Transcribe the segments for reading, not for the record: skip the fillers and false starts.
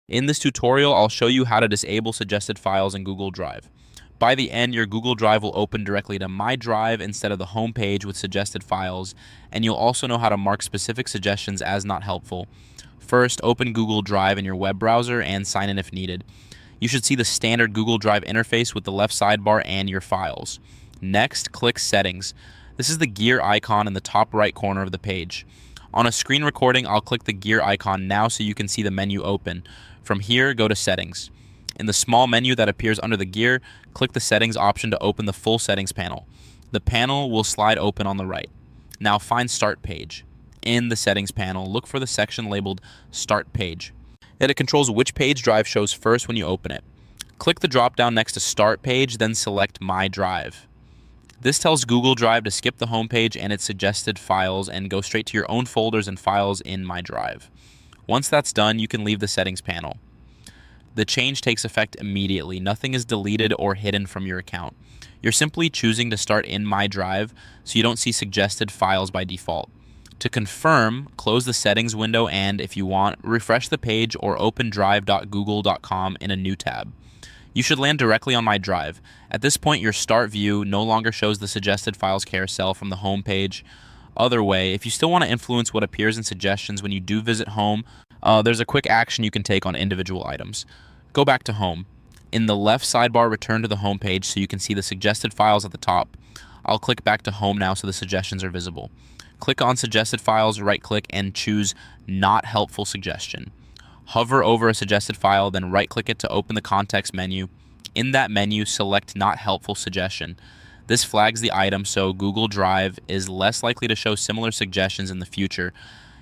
In this tutorial, I'll show you how to disable suggested files in Google Drive. By the end, your Google Drive will open directly to My Drive instead of the home page with suggested files, and you'll also know how to mark specific suggestions as not helpful. First, open Google Drive in your web browser and sign in if needed. You should see the standard Google Drive interface with the left sidebar and your files. Next, click Settings. This is the gear icon in the top right corner of the page. On a screen recording, I'll click the gear icon now so you can see the menu open. From here, go to Settings. In the small menu that appears under the gear, click the Settings option to open the full settings panel. The panel will slide open on the right. Now find Start Page. In the Settings panel, look for the section labeled Start Page. It controls which page Drive shows first when you open it. Click the drop-down next to Start Page, then select My Drive. This tells Google Drive to skip the home page and its suggested files and go straight to your own folders and files in My Drive. Once that's done, you can leave the settings panel. The change takes effect immediately. Nothing is deleted or hidden from your account. You're simply choosing to start in My Drive so you don't see suggested files by default. To confirm, close the settings window and, if you want, refresh the page or open drive.google.com in a new tab. You should land directly on My Drive. At this point, your Start view no longer shows the suggested files carousel from the home page. Other way, if you still want to influence what appears in suggestions when you do visit home, there's a quick action you can take on individual items. Go back to home. In the left sidebar, return to the home page so you can see the suggested files at the top. I'll click back to home now so the suggestions are visible. Click on suggested files, right-click, and choose Not Helpful Suggestion. Hover over a suggested file, then right-click it to open the context menu. In that menu, select Not Helpful Suggestion. This flags the item so Google Drive is less likely to show similar suggestions in the future.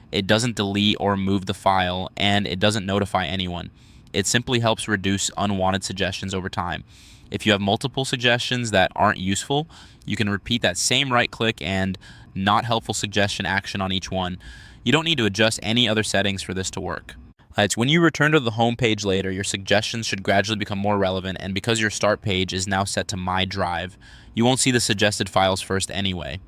It doesn't delete or move the file, and it doesn't notify anyone. It simply helps reduce unwanted suggestions over time. If you have multiple suggestions that aren't useful, you can repeat that same right-click and Not Helpful Suggestion action on each one. You don't need to adjust any other settings for this to work. When you return to the home page later, your suggestions should gradually become more relevant, and because your start page is now set to My Drive, you won't see the suggested files first anyway.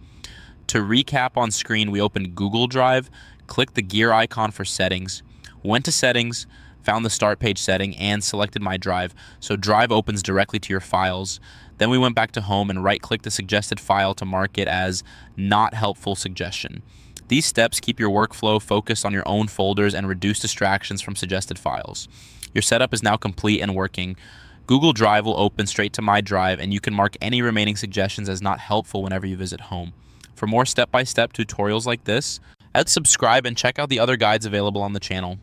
To recap on screen, we opened Google Drive, clicked the gear icon for settings, went to settings, found the start page setting, and selected My Drive, so Drive opens directly to your files. Then we went back to home and right-clicked the suggested file to mark it as Not Helpful Suggestion. These steps keep your workflow focused on your own folders and reduce distractions from suggested files. Your setup is now complete and working. Google Drive will open straight to My Drive, and you can mark any remaining suggestions as not helpful whenever you visit home. For more step-by-step tutorials like this, subscribe and check out the other guides available on the channel.